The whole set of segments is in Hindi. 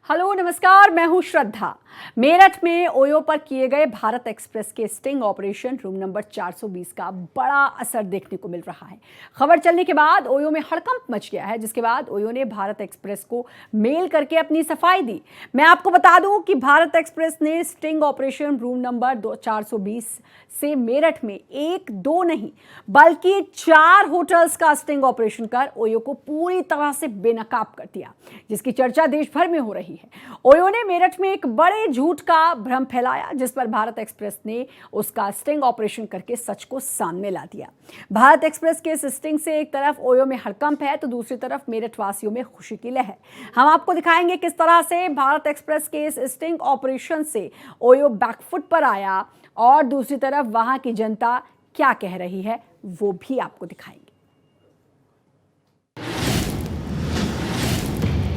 हेलो नमस्कार, मैं हूं श्रद्धा। मेरठ में ओयो पर किए गए भारत एक्सप्रेस के स्टिंग ऑपरेशन रूम नंबर 420 का बड़ा असर देखने को मिल रहा है। खबर चलने के बाद ओयो में हड़कंप मच गया है, जिसके बाद ओयो ने भारत एक्सप्रेस को मेल करके अपनी सफाई दी। मैं आपको बता दूं कि भारत एक्सप्रेस ने स्टिंग ऑपरेशन रूम नंबर 420 से मेरठ में 1-2 नहीं बल्कि 4 होटल्स का स्टिंग ऑपरेशन कर ओयो को पूरी तरह से बेनकाब कर दिया, जिसकी चर्चा देश भर में हो रही है। ओयो ने मेरठ में एक बड़े झूठ का भ्रम फैलाया, जिस पर भारत एक्सप्रेस ने उसका स्टिंग ऑपरेशन करके सच को सामने ला दिया। भारत एक्सप्रेस के इस स्टिंग से एक तरफ ओयो में हड़कंप है तो दूसरी तरफ मेरठ वासियों में खुशी की लहर। हम आपको दिखाएंगे किस तरह से भारत एक्सप्रेस के इस स्टिंग ऑपरेशन से ओयो बैकफुट पर आया और दूसरी तरफ वहां की जनता क्या कह रही है वो भी आपको दिखाएंगे।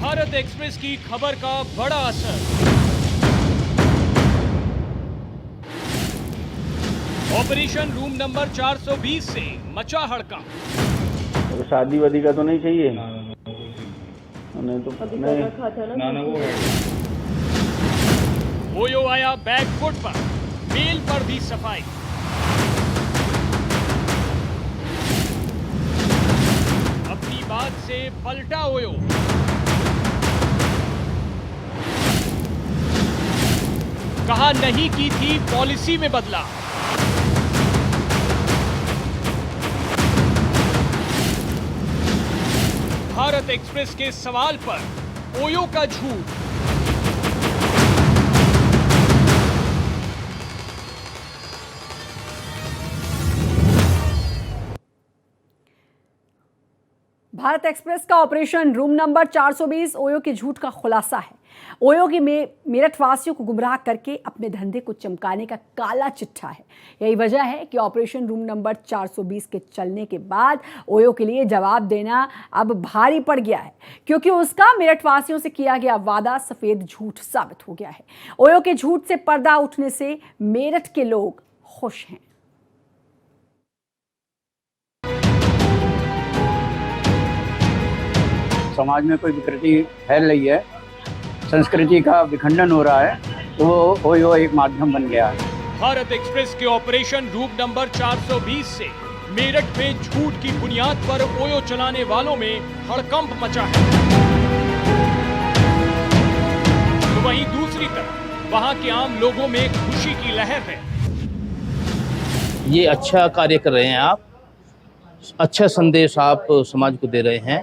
भारत एक्सप्रेस की खबर का बड़ा असर। ऑपरेशन रूम नंबर 420 से मचा हड़कंप। तो शादी वादी का तो नहीं चाहिए नहीं तो ना वो है। ओयो आया बैकफुट पर, मेल पर भी सफाई। अपनी बात से पलटा ओयो। कहा नहीं की थी पॉलिसी में बदलाव। भारत एक्सप्रेस के सवाल पर ओयो का झूठ। भारत एक्सप्रेस का ऑपरेशन रूम नंबर 420 ओयो के झूठ का खुलासा है। ओयो की मेरठ वासियों को गुमराह करके अपने धंधे को चमकाने का काला चिट्ठा है। यही वजह है कि ऑपरेशन रूम नंबर 420 के चलने के बाद ओयो के लिए जवाब देना अब भारी पड़ गया है, क्योंकि उसका मेरठ वासियों से किया गया वादा सफेद झूठ साबित हो गया है। ओयो के झूठ से पर्दा उठने से मेरठ के लोग खुश हैं। समाज में कोई विकृति फैल रही है, संस्कृति का विखंडन हो रहा है, तो वो ओयो एक माध्यम बन गया है। भारत एक्सप्रेस के ऑपरेशन रूम नंबर 420 से मेरठ में झूठ की बुनियाद पर ओयो चलाने वालों में हड़कंप मचा है। तो वहीं दूसरी तरफ वहां के आम लोगों में खुशी की लहर है। ये अच्छा कार्य कर रहे हैं आप, अच्छा संदेश आप समाज को दे रहे हैं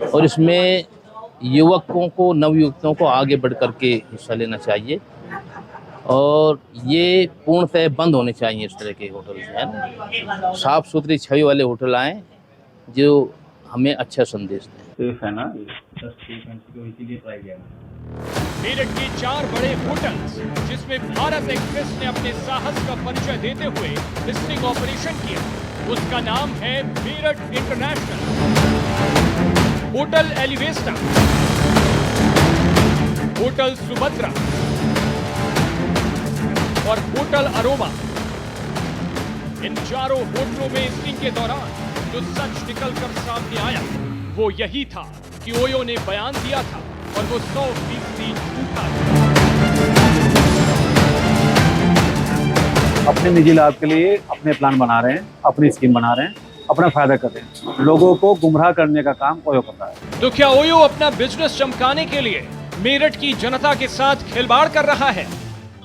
और इसमें युवकों को, नवयुवकों को आगे बढ़ करके हिस्सा लेना चाहिए और ये पूर्णतः बंद होने चाहिए। इस तरह के होटल जो है ना, साफ सुथरी छवि वाले होटल आए जो हमें अच्छा संदेश दें। सेफ है ना? मेरठ के 4 बड़े होटल्स जिसमें भारत एक्सप्रेस ने अपने साहस का परिचय देते हुए स्टिंग ऑपरेशन किया, उसका नाम है Meerut international, hotel Elevista, hotel Subhadra और होटल अरोमा। इन चारों होटलों में स्टिंग के दौरान जो सच निकलकर सामने आया वो यही था कि ओयो ने बयान दिया था और वो 100% झूठा था। अपने निजी लाभ के लिए अपने प्लान बना रहे हैं, अपनी स्कीम बना रहे हैं, अपना फायदा कर रहे हैं। लोगों को गुमराह करने का काम ओयो कर रहा है। तो क्या ओयो अपना बिजनेस चमकाने के लिए मेरठ की जनता के साथ खिलवाड़ कर रहा है?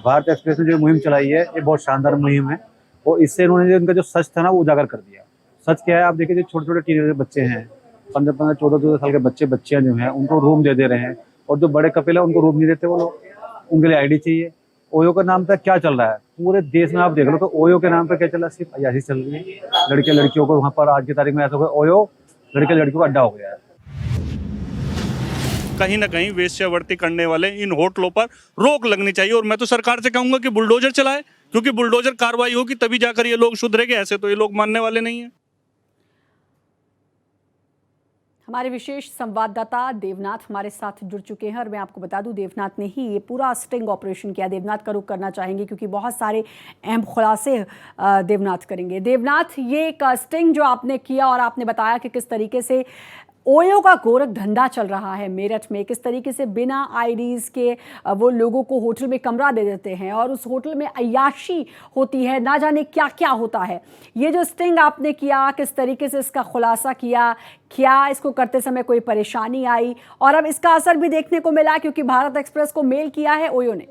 भारत एक्सप्रेस ने जो मुहिम चलाई है ये बहुत शानदार मुहिम है और इससे उन्होंने उनका जो सच था ना वो उजागर कर दिया। सच क्या है, आप देखिए जो छोटे छोटे टीनेजर बच्चे हैं, 15-15, 14-14 साल के बच्चियां जो हैं उनको रूम दे रहे हैं और जो बड़े कपिल है उनको रूम नहीं देते वो लोग, उनके लिए आईडी चाहिए। ओयो का नाम पर क्या चल रहा है पूरे देश में, आप देख लो तो ओयो के नाम पर क्या चल रहा है, सिर्फ अयाशी चल रही है। लड़के लड़कियों को वहाँ पर आज की तारीख में ऐसा ओयो लड़के लड़कियों का अड्डा हो गया है। कहीं ना कहीं वेश्यावृत्ति करने वाले इन होटलों पर रोक लगनी चाहिए और मैं तो सरकार से कहूंगा कि बुलडोजर चलाए, क्योंकि बुलडोजर कार्रवाई होगी तभी जाकर ये लोग सुधरेंगे, ऐसे तो ये लोग मानने वाले नहीं है। हमारे विशेष संवाददाता देवनाथ हमारे साथ जुड़ चुके हैं और मैं आपको बता दूं देवनाथ ने ही ये पूरा स्टिंग ऑपरेशन किया। देवनाथ का रुख करना चाहेंगे क्योंकि बहुत सारे अहम खुलासे देवनाथ करेंगे। देवनाथ, ये एक स्टिंग जो आपने किया और आपने बताया कि किस तरीके से ओयो का गोरख धंधा चल रहा है मेरठ में। किस तरीके से बिना आईडीज के वो लोगों को होटल में कमरा दे देते हैं और उस होटल में अय्याशी होती है, ना जाने क्या क्या होता है। ये जो स्टिंग आपने किया, किस तरीके से इसका खुलासा किया, क्या इसको करते समय कोई परेशानी आई, और अब इसका असर भी देखने को मिला क्योंकि भारत एक्सप्रेस को मेल किया है ओयो ने।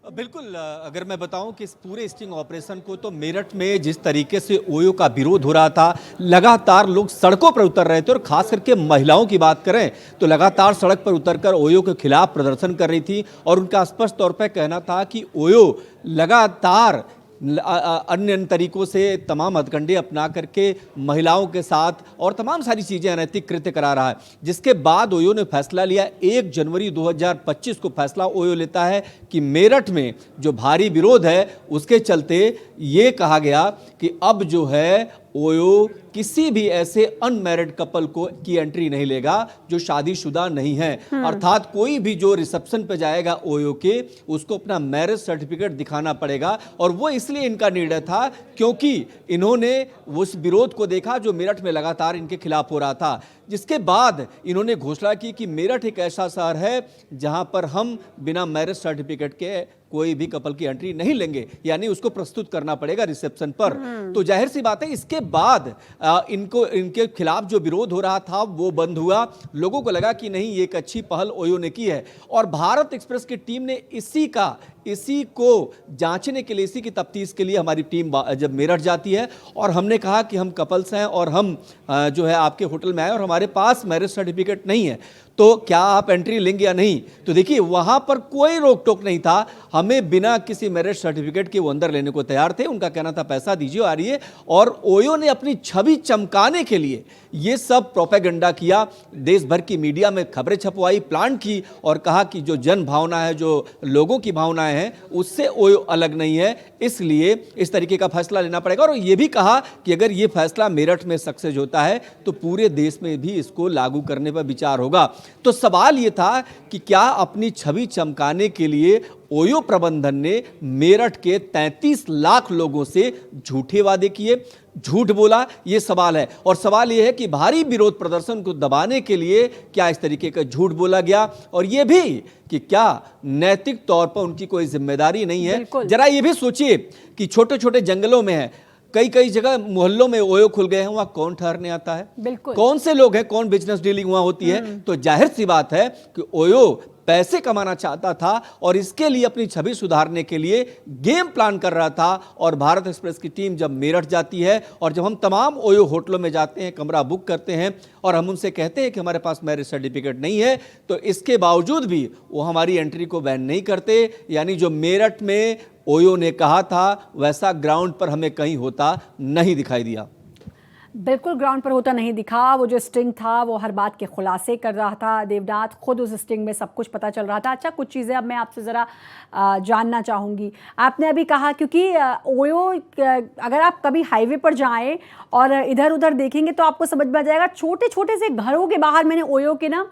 बिल्कुल, अगर मैं बताऊं कि इस पूरे स्टिंग ऑपरेशन को तो मेरठ में जिस तरीके से ओयो का विरोध हो रहा था, लगातार लोग सड़कों पर उतर रहे थे और खास करके महिलाओं की बात करें तो लगातार सड़क पर उतरकर ओयो के खिलाफ प्रदर्शन कर रही थी और उनका स्पष्ट तौर पर कहना था कि ओयो लगातार अन्य तरीकों से तमाम हथकंडे अपना करके महिलाओं के साथ और तमाम सारी चीज़ें अनैतिक कृत्य करा रहा है। जिसके बाद ओयो ने फैसला लिया, 1 जनवरी 2025 को फैसला ओयो लेता है कि मेरठ में जो भारी विरोध है उसके चलते ये कहा गया कि अब जो है ओयो किसी भी ऐसे अनमैरिड कपल की एंट्री नहीं लेगा जो शादीशुदा नहीं है। अर्थात कोई भी जो रिसेप्शन पे जाएगा ओयो के, उसको अपना मैरिज सर्टिफिकेट दिखाना पड़ेगा। और वो इसलिए इनका निर्णय था क्योंकि इन्होंने उस विरोध को देखा जो मेरठ में लगातार इनके खिलाफ हो रहा था। जिसके बाद इन्होंने घोषणा की कि मेरठ एक ऐसा शहर है जहां पर हम बिना मैरिज सर्टिफिकेट के कोई भी कपल की एंट्री नहीं लेंगे, यानी उसको प्रस्तुत करना पड़ेगा रिसेप्शन पर। तो जाहिर सी बात है इसके बाद इनके खिलाफ जो विरोध हो रहा था वो बंद हुआ। लोगों को लगा कि नहीं, ये एक अच्छी पहल ओयो ने की है और भारत एक्सप्रेस की टीम ने इसी को जांचने के लिए, इसी की तफ्तीश के लिए हमारी टीम जब मेरठ जाती है और हमने कहा कि हम कपल्स हैं और हम जो है आपके होटल में आए और हमारे पास मैरिज सर्टिफिकेट नहीं है, तो क्या आप एंट्री लेंगे या नहीं। तो देखिए वहाँ पर कोई रोक टोक नहीं था, हमें बिना किसी मैरिज सर्टिफिकेट के वो अंदर लेने को तैयार थे। उनका कहना था पैसा दीजिए आ रही है। और ओयो ने अपनी छवि चमकाने के लिए ये सब प्रोपेगेंडा किया, देश भर की मीडिया में खबरें छपवाई, प्लान की और कहा कि जो जन भावना है, जो लोगों की भावनाएं हैं, उससे ओयो अलग नहीं है, इसलिए इस तरीके का फैसला लेना पड़ेगा। और ये भी कहा कि अगर ये फैसला मेरठ में सक्सेस होता है तो पूरे देश में भी इसको लागू करने पर विचार होगा। तो सवाल ये था कि क्या अपनी छवि चमकाने के लिए ओयो प्रबंधन ने मेरठ के 33 लाख लोगों से झूठे वादे किए, झूठ बोला, ये सवाल है। और सवाल ये है कि भारी विरोध प्रदर्शन को दबाने के लिए क्या इस तरीके का झूठ बोला गया, और ये भी कि क्या नैतिक तौर पर उनकी कोई जिम्मेदारी नहीं है। जरा ये भी सोचिए कि छोटे छोटे जंगलों में है, कई जगह मोहल्लों में ओयो खुल गए हैं, वहां कौन ठहरने आता है, कौन से लोग हैं, कौन बिजनेस डीलिंग वहां होती है। तो जाहिर सी बात है कि ओयो पैसे कमाना चाहता था और इसके लिए अपनी छवि सुधारने के लिए गेम प्लान कर रहा था। और भारत एक्सप्रेस की टीम जब मेरठ जाती है और जब हम तमाम ओयो होटलों में जाते हैं, कमरा बुक करते हैं और हम उनसे कहते हैं कि हमारे पास मैरिज सर्टिफिकेट नहीं है, तो इसके बावजूद भी वो हमारी एंट्री को बैन नहीं करते। यानी जो मेरठ में ओयो ने कहा था वैसा ग्राउंड पर हमें कहीं होता नहीं दिखाई दिया। बिल्कुल ग्राउंड पर होता नहीं दिखा। वो जो स्टिंग था वो हर बात के खुलासे कर रहा था देवनाथ, खुद उस स्टिंग में सब कुछ पता चल रहा था। अच्छा, कुछ चीज़ें अब मैं आपसे ज़रा जानना चाहूँगी। आपने अभी कहा क्योंकि ओयो, अगर आप कभी हाईवे पर जाएं और इधर उधर देखेंगे तो आपको समझ में आ जाएगा, छोटे छोटे से घरों के बाहर मैंने ओयो के ना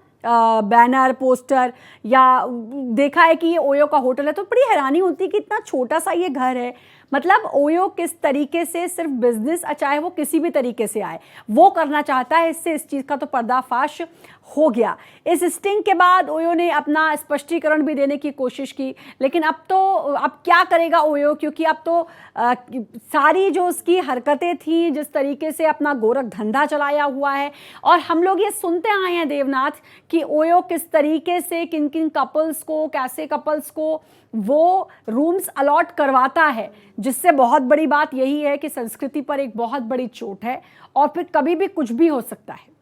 बैनर, पोस्टर या देखा है कि ये ओयो का होटल है, तो बड़ी हैरानी होती है कि इतना छोटा सा ये घर है। मतलब ओयो किस तरीके से सिर्फ बिजनेस, चाहे वो किसी भी तरीके से आए, वो करना चाहता है। इससे इस चीज़ का तो पर्दाफाश हो गया। इस स्टिंग के बाद ओयो ने अपना स्पष्टीकरण भी देने की कोशिश की, लेकिन अब क्या करेगा ओयो, क्योंकि अब तो सारी जो उसकी हरकतें थी, जिस तरीके से अपना गोरख धंधा चलाया हुआ है, और हम लोग ये सुनते आए हैं देवनाथ कि ओयो किस तरीके से किन किन कपल्स को, कैसे कपल्स को वो रूम्स अलॉट करवाता है, जिससे बहुत बड़ी बात यही है कि संस्कृति पर एक बहुत बड़ी चोट है और फिर कभी भी कुछ भी हो सकता है।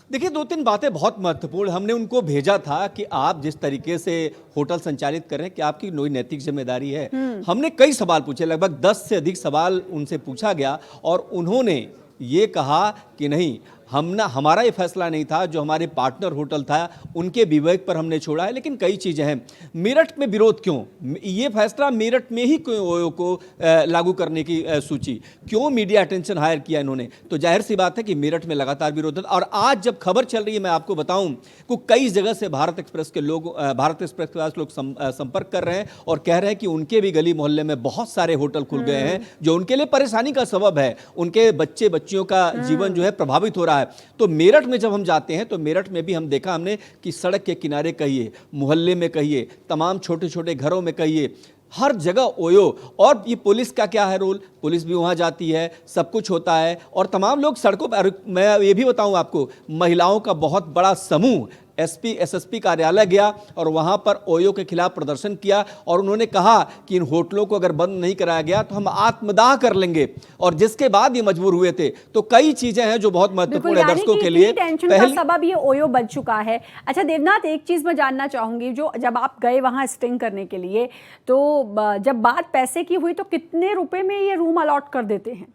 देखिए, 2-3 बातें बहुत महत्वपूर्ण। हमने उनको भेजा था कि आप जिस तरीके से होटल संचालित कर रहे हैं, कि आपकी कोई नैतिक जिम्मेदारी है। हमने कई सवाल पूछे, लगभग 10 से अधिक सवाल उनसे पूछा गया और उन्होंने ये कहा कि नहीं, हमारा ये फैसला नहीं था, जो हमारे पार्टनर होटल था उनके विवेक पर हमने छोड़ा है। लेकिन कई चीज़ें हैं। मेरठ में विरोध क्यों, ये फैसला मेरठ में ही क्यों ओयो को लागू करने की सूची, क्यों मीडिया अटेंशन हायर किया इन्होंने। तो जाहिर सी बात है कि मेरठ में लगातार विरोध है। और आज जब खबर चल रही है, मैं आपको बताऊं कि कई जगह से भारत एक्सप्रेस के पास लोग संपर्क कर रहे हैं और कह रहे हैं कि उनके भी गली मोहल्ले में बहुत सारे होटल खुल गए हैं जो उनके लिए परेशानी का सबब है। उनके बच्चियों का जीवन जो है प्रभावित हो रहा है। है। तो मेरठ में जब हम जाते हैं तो मेरठ में भी हम देखा हमने कि सड़क के किनारे कहिए, मोहल्ले में कहिए, तमाम छोटे छोटे घरों में कहिए, हर जगह ओयो। और ये पुलिस का क्या है रोल, पुलिस भी वहाँ जाती है, सब कुछ होता है और तमाम लोग सड़कों पर। मैं ये भी बताऊँ आपको, महिलाओं का बहुत बड़ा समूह एसपी एसएसपी कार्यालय गया और वहां पर ओयो के खिलाफ प्रदर्शन किया और उन्होंने कहा कि इन होटलों को अगर बंद नहीं कराया गया तो हम आत्मदाह कर लेंगे, और जिसके बाद ये मजबूर हुए थे। तो कई चीजें हैं जो बहुत महत्वपूर्ण है दर्शकों के लिए। टेंशन का सबब ये ओयो बन चुका है। अच्छा देवनाथ, एक चीज मैं जानना चाहूंगी, जो जब आप गए वहां स्टिंग करने के लिए, तो जब बात पैसे की हुई तो कितने रुपए में ये रूम अलॉट कर देते हैं?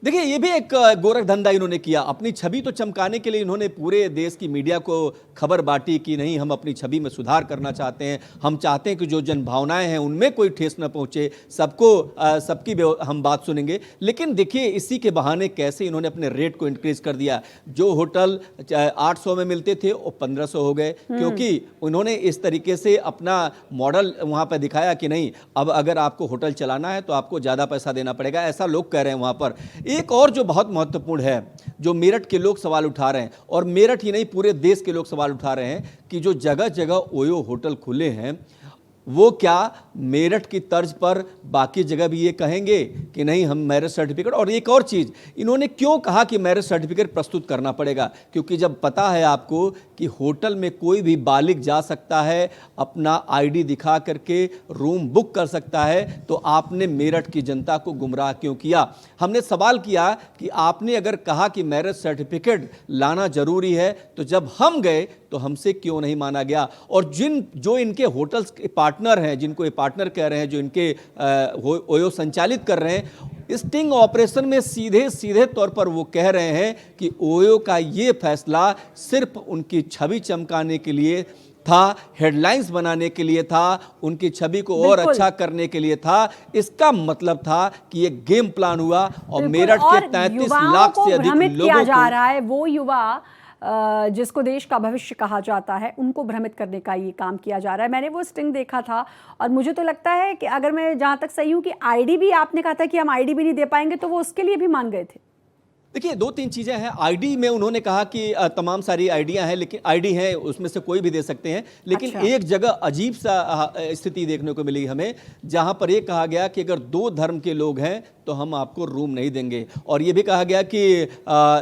देखिए, ये भी एक गोरख धंधा इन्होंने किया। अपनी छवि तो चमकाने के लिए इन्होंने पूरे देश की मीडिया को खबर बांटी कि नहीं, हम अपनी छवि में सुधार करना चाहते हैं, हम चाहते हैं कि जो जनभावनाएं हैं उनमें कोई ठेस न पहुंचे, सबकी हम बात सुनेंगे। लेकिन देखिए, इसी के बहाने कैसे इन्होंने अपने रेट को इंक्रीज कर दिया। जो होटल 800 में मिलते थे वो 1500 हो गए, क्योंकि उन्होंने इस तरीके से अपना मॉडल वहाँ पर दिखाया कि नहीं, अब अगर आपको होटल चलाना है तो आपको ज़्यादा पैसा देना पड़ेगा, ऐसा लोग कह रहे हैं वहाँ पर। एक और जो बहुत महत्वपूर्ण है, जो मेरठ के लोग सवाल उठा रहे हैं, और मेरठ ही नहीं पूरे देश के लोग सवाल उठा रहे हैं कि जो जगह जगह ओयो होटल खुले हैं, वो क्या मेरठ की तर्ज पर बाकी जगह भी ये कहेंगे कि नहीं, हम मैरिज सर्टिफिकेट। और एक और चीज़, इन्होंने क्यों कहा कि मैरिज सर्टिफिकेट प्रस्तुत करना पड़ेगा, क्योंकि जब पता है आपको कि होटल में कोई भी बालिग जा सकता है, अपना आईडी दिखा करके रूम बुक कर सकता है, तो आपने मेरठ की जनता को गुमराह क्यों किया। हमने सवाल किया कि आपने अगर कहा कि मैरिज सर्टिफिकेट लाना जरूरी है, तो जब हम गए तो हमसे क्यों नहीं माना गया। और जो इनके होटल्स के पार्टनर हैं, जिनको ये पार्टनर कह रहे हैं, जो इनके ओयो संचालित कर रहे हैं, स्टिंग ऑपरेशन में सीधे सीधे तौर पर वो कह रहे हैं कि ओयो का ये फैसला सिर्फ उनकी छवि चमकाने के लिए था, हेडलाइंस बनाने के लिए था, उनकी छवि को और अच्छा करने के लिए था। इसका मतलब था कि ये गेम प्लान हुआ और मेरठ के 33 लाख से अधिक लोगों को जा रहा है। वो युवा जिसको देश का भविष्य कहा जाता है, उनको भ्रमित करने का ये काम किया जा रहा है। मैंने वो स्टिंग देखा था और मुझे तो लगता है कि अगर मैं जहाँ तक सही हूँ कि आईडी भी, आपने कहा था कि हम आईडी भी नहीं दे पाएंगे, तो वो उसके लिए भी मान गए थे। देखिए, 2-3 चीज़ें हैं। आईडी में उन्होंने कहा कि तमाम सारी आईडियां हैं, लेकिन आईडी हैं उसमें से कोई भी दे सकते हैं। लेकिन अच्छा। एक जगह अजीब सा स्थिति देखने को मिली हमें, जहां पर ये कहा गया कि अगर 2 धर्म के लोग हैं तो हम आपको रूम नहीं देंगे। और ये भी कहा गया कि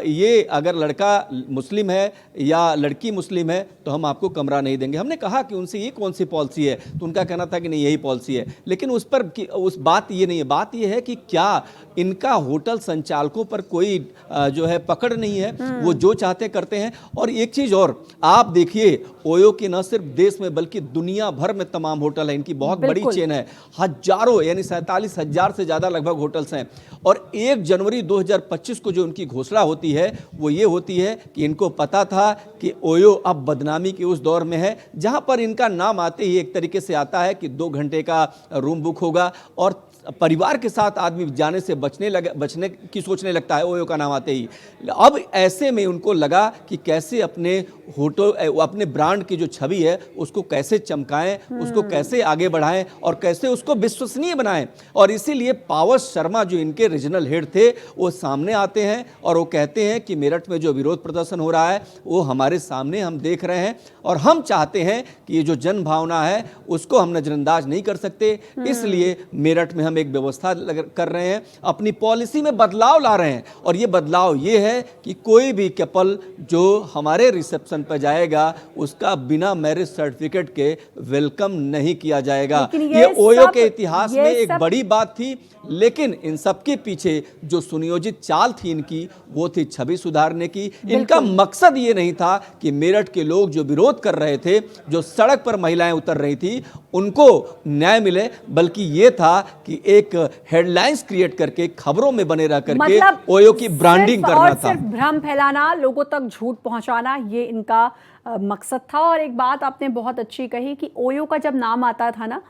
ये अगर लड़का मुस्लिम है या लड़की मुस्लिम है तो हम आपको कमरा नहीं देंगे। हमने कहा कि उनसे ये कौन सी पॉलिसी है, तो उनका कहना था कि नहीं, यही पॉलिसी है। लेकिन उस बात ये नहीं है। बात ये है कि क्या इनका होटल संचालकों पर कोई जो है पकड़ नहीं है, वो जो चाहते करते हैं। और एक चीज़ और, आप देखिए, ओयो की न सिर्फ देश में बल्कि दुनिया भर में तमाम होटल है, इनकी बहुत बड़ी चेन है, हजारों यानी 47,000 से ज़्यादा लगभग होटल्स हैं। और 1 जनवरी 2025 को जो उनकी घोषणा होती है वो ये होती है कि इनको पता था कि ओयो अब बदनामी के उस दौर में है, जहां पर इनका नाम आते ही एक तरीके से आता है कि 2 घंटे का रूम बुक होगा और परिवार के साथ आदमी जाने से बचने की सोचने लगता है ओयो का नाम आते ही। अब ऐसे में उनको लगा कि कैसे अपने होटल, अपने ब्रांड की जो छवि है उसको कैसे चमकाएं, उसको कैसे आगे बढ़ाएं और कैसे उसको विश्वसनीय बनाएं। और इसीलिए पावस शर्मा जो इनके रीजनल हेड थे, वो सामने आते हैं और वो कहते हैं कि मेरठ में जो विरोध प्रदर्शन हो रहा है वो हमारे सामने हम देख रहे हैं और हम चाहते हैं कि ये जो जन भावना है उसको हम नजरअंदाज नहीं कर सकते। इसलिए मेरठ में हम एक व्यवस्था कर रहे हैं, अपनी पॉलिसी में बदलाव ला रहे हैं। और ये बदलाव ये है कि कोई भी कपल जो हमारे रिसेप्शन पर जाएगा उसका बिना मैरिज सर्टिफिकेट के वेलकम नहीं किया जाएगा। ये ओयो के इतिहास में एक बड़ी बात थी, लेकिन इन सब के पीछे जो सुनियोजित चाल थी इनकी, वो थी छवि सुधारने की। इनका मकसद ये नहीं था कि मेरठ के लोग जो विरोध कर रहे थे, जो सड़क पर महिलाएं उतर रही थी, उनको न्याय मिले, बल्कि ये था कि एक हेडलाइंस क्रिएट करके खबरों में बने रह करके मतलब ओयो की ब्रांडिंग करना था। सिर्फ भ्रम फैलाना, लोगों तक झूठ पहुंचाना, ये इनका मकसद था। और एक बात आपने बहुत अच्छी कही कि ओयो का जब नाम आता था ना,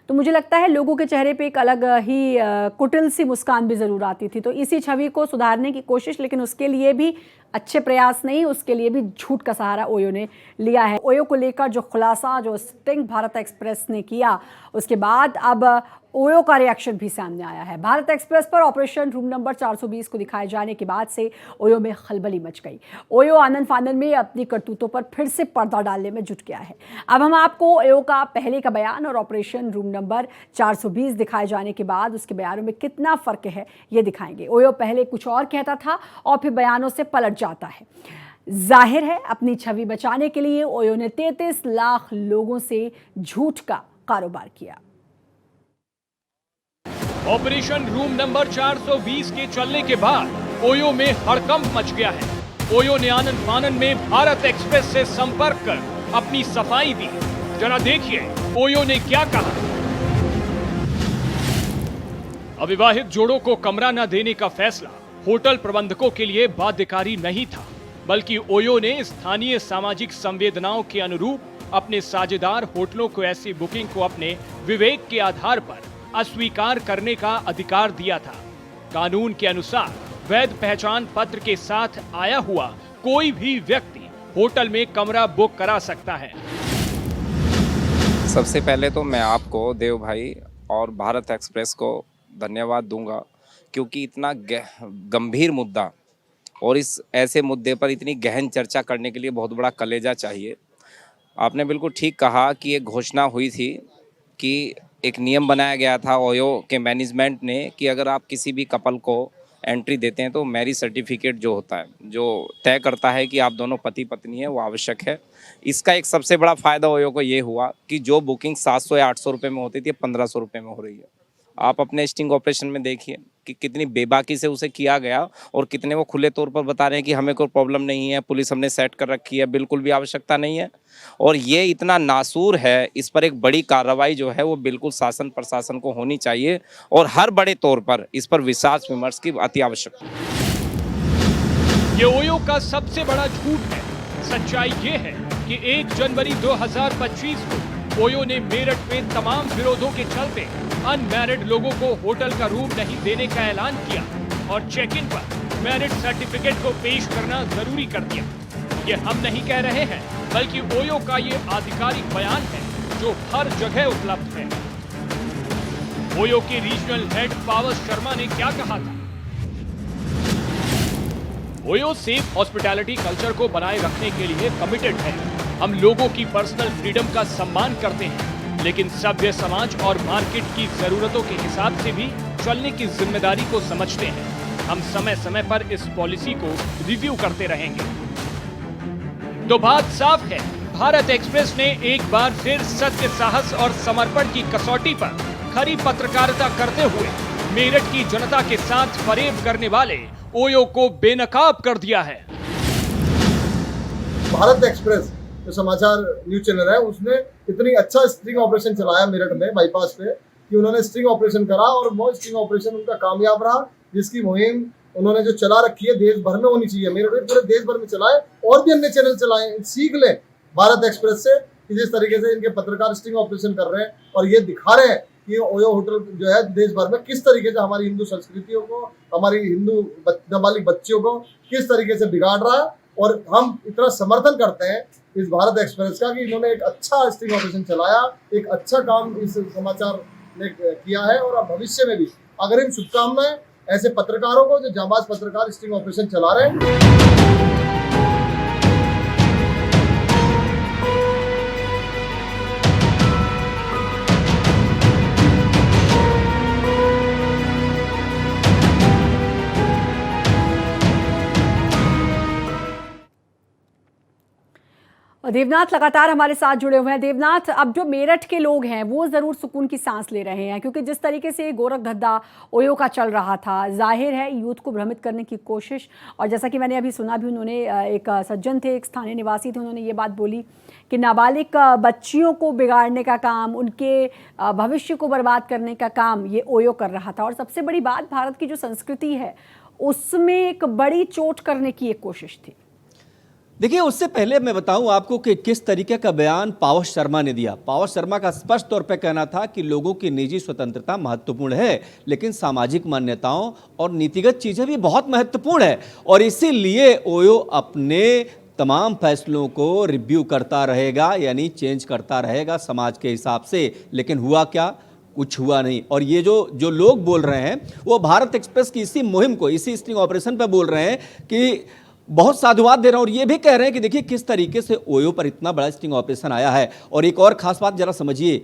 तो मुझे लगता है लोगों के चेहरे पे एक अलग ही कुटिल सी मुस्कान भी ज़रूर आती थी। तो इसी छवि को सुधारने की कोशिश, लेकिन उसके लिए भी अच्छे प्रयास नहीं, उसके लिए भी झूठ का सहारा ओयो ने लिया है। ओयो को लेकर जो खुलासा जो स्टिंग भारत एक्सप्रेस ने किया, उसके बाद अब ओयो का रिएक्शन भी सामने आया है। भारत एक्सप्रेस पर ऑपरेशन रूम नंबर 420 को दिखाए जाने के बाद से ओयो में खलबली मच गई। ओयो आनंद फानन में अपनी करतूतों पर फिर से पर्दा डालने में जुट गया है। अब हम आपको ओयो का पहले का बयान और ऑपरेशन रूम नंबर 420 दिखाए जाने के बाद उसके बयानों में कितना फर्क है ये दिखाएंगे। ओयो पहले कुछ और कहता था और फिर बयानों से पलट जाता है। जाहिर है अपनी छवि बचाने के लिए ओयो ने 33 लाख लोगों से झूठ का कारोबार किया। ऑपरेशन रूम नंबर 420 के चलने के बाद ओयो में हड़कंप मच गया है। ओयो ने आनंद फानन में भारत एक्सप्रेस से संपर्क कर अपनी सफाई दी। जरा देखिए ओयो ने क्या कहा। अविवाहित जोड़ों को कमरा न देने का फैसला होटल प्रबंधकों के लिए बाध्यकारी नहीं था, बल्कि ओयो ने स्थानीय सामाजिक संवेदनाओं के अनुरूप अपने साझेदार होटलों को ऐसी बुकिंग को अपने विवेक के आधार पर अस्वीकार करने का अधिकार दिया था। कानून के अनुसार वैध पहचान पत्र के साथ आया हुआ कोई भी व्यक्ति होटल में कमरा बुक करा सकता है। सबसे पहले तो मैं आपको देव भाई और भारत एक्सप्रेस को धन्यवाद दूंगा, क्योंकि इतना गंभीर मुद्दा और इस ऐसे मुद्दे पर इतनी गहन चर्चा करने के लिए बहुत बड़ा कलेजा चाहिए। आपने बिल्कुल ठीक कहा कि एक घोषणा हुई थी कि एक नियम बनाया गया था ओयो के मैनेजमेंट ने कि अगर आप किसी भी कपल को एंट्री देते हैं तो मैरिज सर्टिफिकेट जो होता है, जो तय करता है कि आप दोनों पति पत्नी हैं, वो आवश्यक है। इसका एक सबसे बड़ा फ़ायदा ओयो को ये हुआ कि जो बुकिंग 700 या 800 रुपये में होती थी 1500 रुपये में हो रही है। आप अपने स्टिंग ऑपरेशन में देखिए कि कितनी बेबाकी से उसे किया गया और कितने वो खुले तौर पर बता रहे हैं कि हमें कोई प्रॉब्लम नहीं है, पुलिस हमने सेट कर रखी है, बिल्कुल भी आवश्यकता नहीं है। और ये इतना नासूर है, इस पर एक बड़ी कार्रवाई जो है वो बिल्कुल शासन प्रशासन को होनी चाहिए और हर बड़े तौर पर इस पर विचार विमर्श की अति आवश्यकता है। ये ओयो का सबसे बड़ा झूठ है। सच्चाई ये है कि 1 जनवरी 2025 को ओयो ने मेरठ में तमाम विरोधों के चलते अनमैरिड लोगों को होटल का रूम नहीं देने का ऐलान किया और चेक इन पर मैरिज सर्टिफिकेट को पेश करना जरूरी कर दिया। ये हम नहीं कह रहे हैं, बल्कि ओयो का ये आधिकारिक बयान है जो हर जगह उपलब्ध है। ओयो के रीजनल हेड पावर शर्मा ने क्या कहा था? ओयो सेफ हॉस्पिटैलिटी कल्चर को बनाए रखने के लिए कमिटेड है। हम लोगों की पर्सनल फ्रीडम का सम्मान करते हैं, लेकिन सभ्य समाज और मार्केट की जरूरतों के हिसाब से भी चलने की जिम्मेदारी को समझते हैं। हम समय समय पर इस पॉलिसी को रिव्यू करते रहेंगे। तो बात साफ है, भारत एक्सप्रेस ने एक बार फिर सत्य, साहस और समर्पण की कसौटी पर खरी पत्रकारिता करते हुए मेरठ की जनता के साथ फरेब करने वाले ओयो को बेनकाब कर दिया है। भारत एक्सप्रेस जो समाचार न्यूज चैनल है, उसने इतनी अच्छा स्ट्रिंग ऑपरेशन चलाया मेरठ में बाईपास पे कि उन्होंने स्ट्रिंग ऑपरेशन करा और वो स्ट्रिंग ऑपरेशन उनका कामयाब रहा, जिसकी मुहिम उन्होंने जो चला रखी है देश भर में होनी चाहिए। मेरठ में पूरे देश भर में चलाए और भी अन्य चैनल चलाए, सीख ले भारत एक्सप्रेस से कि जिस तरीके से इनके पत्रकार स्ट्रिंग ऑपरेशन कर रहे हैं और ये दिखा रहे हैं कि ओयो होटल जो है देश भर में किस तरीके से हमारी हिंदू संस्कृतियों को, हमारी हिंदू नाबालिग बच्चियों को किस तरीके से बिगाड़ रहा है। और हम इतना समर्थन करते हैं इस भारत एक्सप्रेस का कि इन्होंने एक अच्छा स्टिंग ऑपरेशन चलाया, एक अच्छा काम इस समाचार ने किया है और अब भविष्य में भी अग्रिम शुभकामनाएं ऐसे पत्रकारों को जो जांबाज पत्रकार स्टिंग ऑपरेशन चला रहे हैं। और देवनाथ लगातार हमारे साथ जुड़े हुए हैं। देवनाथ, अब जो मेरठ के लोग हैं वो ज़रूर सुकून की सांस ले रहे हैं, क्योंकि जिस तरीके से गोरख धद्दा ओयो का चल रहा था, जाहिर है यूथ को भ्रमित करने की कोशिश। और जैसा कि मैंने अभी सुना भी, उन्होंने एक सज्जन थे, एक स्थानीय निवासी थे, उन्होंने ये बात बोली कि नाबालिग बच्चियों को बिगाड़ने का काम, उनके भविष्य को बर्बाद करने का काम ये ओयो कर रहा था। और सबसे बड़ी बात, भारत की जो संस्कृति है उसमें एक बड़ी चोट करने की एक कोशिश थी। देखिए, उससे पहले मैं बताऊं आपको कि किस तरीके का बयान पावर शर्मा ने दिया। पावर शर्मा का स्पष्ट तौर पर कहना था कि लोगों की निजी स्वतंत्रता महत्वपूर्ण है, लेकिन सामाजिक मान्यताओं और नीतिगत चीज़ें भी बहुत महत्वपूर्ण है, और इसीलिए ओयो अपने तमाम फैसलों को रिव्यू करता रहेगा, यानी चेंज करता रहेगा समाज के हिसाब से। लेकिन हुआ क्या? कुछ हुआ नहीं। और ये जो लोग बोल रहे हैं वो भारत एक्सप्रेस की इसी मुहिम को, इसी स्टिंग ऑपरेशन पे बोल रहे हैं कि बहुत साधुवाद दे रहे हैं, और ये भी कह रहे हैं कि देखिए किस तरीके से ओयो पर इतना बड़ा स्टिंग ऑपरेशन आया है। और एक और खास बात जरा समझिए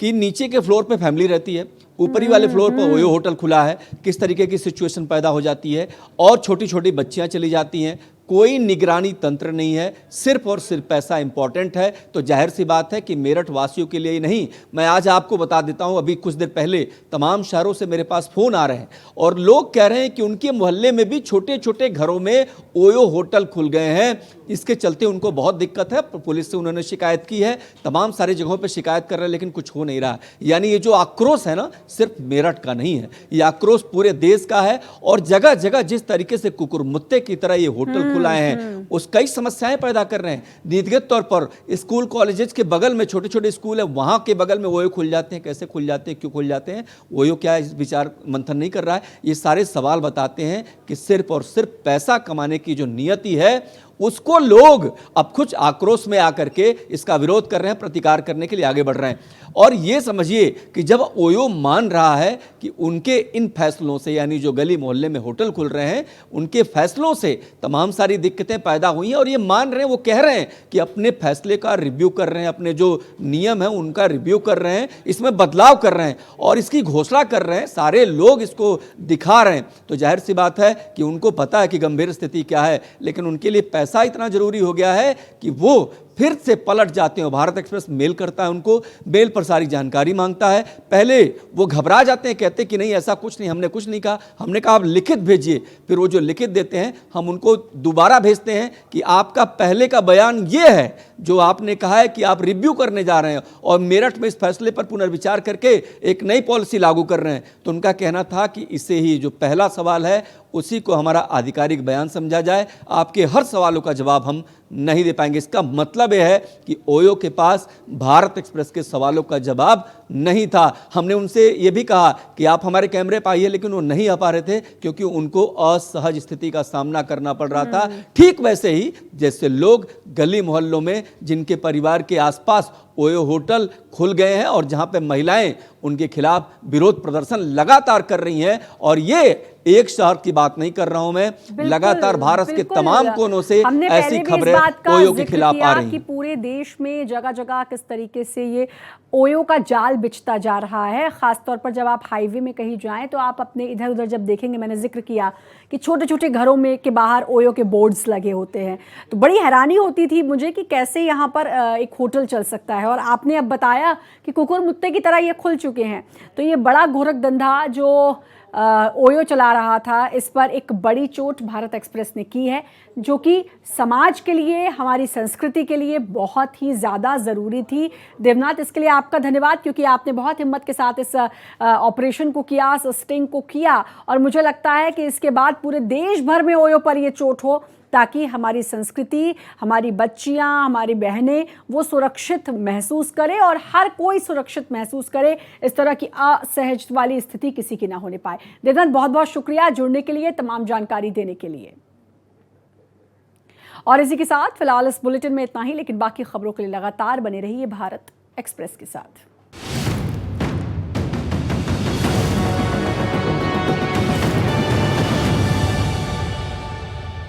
कि नीचे के फ्लोर पे फैमिली रहती है, ऊपरी वाले फ्लोर पर ओयो होटल खुला है, किस तरीके की सिचुएशन पैदा हो जाती है, और छोटी छोटी बच्चियां चली जाती हैं, कोई निगरानी तंत्र नहीं है, सिर्फ और सिर्फ पैसा इंपॉर्टेंट है। तो जाहिर सी बात है कि मेरठ वासियों के लिए ही नहीं, मैं आज आपको बता देता हूं, अभी कुछ देर पहले तमाम शहरों से मेरे पास फ़ोन आ रहे हैं और लोग कह रहे हैं कि उनके मोहल्ले में भी छोटे छोटे घरों में ओयो होटल खुल गए हैं। इसके चलते उनको बहुत दिक्कत है। पुलिस से उन्होंने शिकायत की है, तमाम सारी जगहों पर शिकायत कर रहे हैं, लेकिन कुछ हो नहीं रहा। यानी ये जो आक्रोश है ना, सिर्फ मेरठ का नहीं है, ये आक्रोश पूरे देश का है। और जगह जगह जिस तरीके से कुकुरमुत्ते की तरह ये होटल खुलाए हैं, उस कई समस्याएं पैदा कर रहे हैं। नीतिगत तौर पर स्कूल कॉलेजेस के बगल में छोटे छोटे स्कूल है, वहां के बगल में ओयो खुल जाते हैं। कैसे खुल जाते हैं, क्यों खुल जाते हैं, ओयो क्या इस विचार मंथन नहीं कर रहा है। ये सारे सवाल बताते हैं कि सिर्फ और सिर्फ पैसा कमाने की जो नियति है, उसको लोग अब कुछ आक्रोश में आकर के इसका विरोध कर रहे हैं, प्रतिकार करने के लिए आगे बढ़ रहे हैं। और ये समझिए कि जब ओयो मान रहा है कि उनके इन फैसलों से, यानी जो गली मोहल्ले में होटल खुल रहे हैं, उनके फैसलों से तमाम सारी दिक्कतें पैदा हुई हैं, और ये मान रहे हैं, वो कह रहे हैं कि अपने फैसले का रिव्यू कर रहे हैं, अपने जो नियम है उनका रिव्यू कर रहे हैं, इसमें बदलाव कर रहे हैं और इसकी घोषणा कर रहे हैं, सारे लोग इसको दिखा रहे हैं। तो जाहिर सी बात है कि उनको पता है कि गंभीर स्थिति क्या है, लेकिन उनके लिए पैसा इतना जरूरी हो गया है कि वो फिर से पलट जाते हैं। भारत एक्सप्रेस मेल करता है उनको, मेल पर सारी जानकारी मांगता है। पहले वो घबरा जाते हैं, कहते हैं कि नहीं ऐसा कुछ नहीं, हमने कुछ नहीं कहा। हमने कहा आप लिखित भेजिए। फिर वो जो लिखित देते हैं, हम उनको दोबारा भेजते हैं कि आपका पहले का बयान ये है जो आपने कहा है कि आप रिव्यू करने जा रहे हैं और मेरठ में इस फैसले पर पुनर्विचार करके एक नई पॉलिसी लागू कर रहे हैं। तो उनका कहना था कि इसे ही जो पहला सवाल है उसी को हमारा आधिकारिक बयान समझा जाए, आपके हर सवालों का जवाब हम नहीं दे पाएंगे। इसका मतलब यह है कि ओयो के पास भारत एक्सप्रेस के सवालों का जवाब नहीं था। हमने उनसे ये भी कहा कि आप हमारे कैमरे पर आइए, लेकिन वो नहीं आ पा रहे थे क्योंकि उनको असहज स्थिति का सामना करना पड़ रहा था। ठीक वैसे ही जैसे लोग गली मोहल्लों में जिनके परिवार के आसपास ओयो होटल खुल गए हैं और जहां पे महिलाएं उनके खिलाफ विरोध प्रदर्शन लगातार कर रही हैं, और ये एक शहर की बात नहीं कर रहा हूं मैं, लगातार भारत के तमाम कोनों से ऐसी खबरें ओयो के खिलाफ आ रही हैं कि पूरे देश में जगह जगह किस तरीके से ये ओयो का जाल बिछता जा रहा है। खासतौर पर जब आप हाईवे में कहीं जाएं तो आप अपने इधर उधर जब देखेंगे, मैंने जिक्र किया कि छोटे छोटे घरों में के बाहर ओयो के बोर्ड्स लगे होते हैं, तो बड़ी हैरानी होती थी मुझे कि कैसे यहाँ पर एक होटल चल सकता है। और आपने अब बताया कि कुकुरमुत्ते की तरह ये खुल चुके हैं। तो ये बड़ा गोरख धंधा जो ओयो चला रहा था, इस पर एक बड़ी चोट भारत एक्सप्रेस ने की है, जो कि समाज के लिए, हमारी संस्कृति के लिए बहुत ही ज़्यादा ज़रूरी थी। देवनाथ, इसके लिए आपका धन्यवाद, क्योंकि आपने बहुत हिम्मत के साथ इस ऑपरेशन को किया, इस स्टिंग को किया, और मुझे लगता है कि इसके बाद पूरे देश भर में ओयो पर ये चोट हो, ताकि हमारी संस्कृति, हमारी बच्चियां, हमारी बहनें वो सुरक्षित महसूस करें और हर कोई सुरक्षित महसूस करे। इस तरह की असहज वाली स्थिति किसी की ना होने पाए। देवनाथ, बहुत बहुत शुक्रिया जुड़ने के लिए, तमाम जानकारी देने के लिए। और इसी के साथ फिलहाल इस बुलेटिन में इतना ही, लेकिन बाकी खबरों के लिए लगातार बने रहिए भारत एक्सप्रेस के साथ।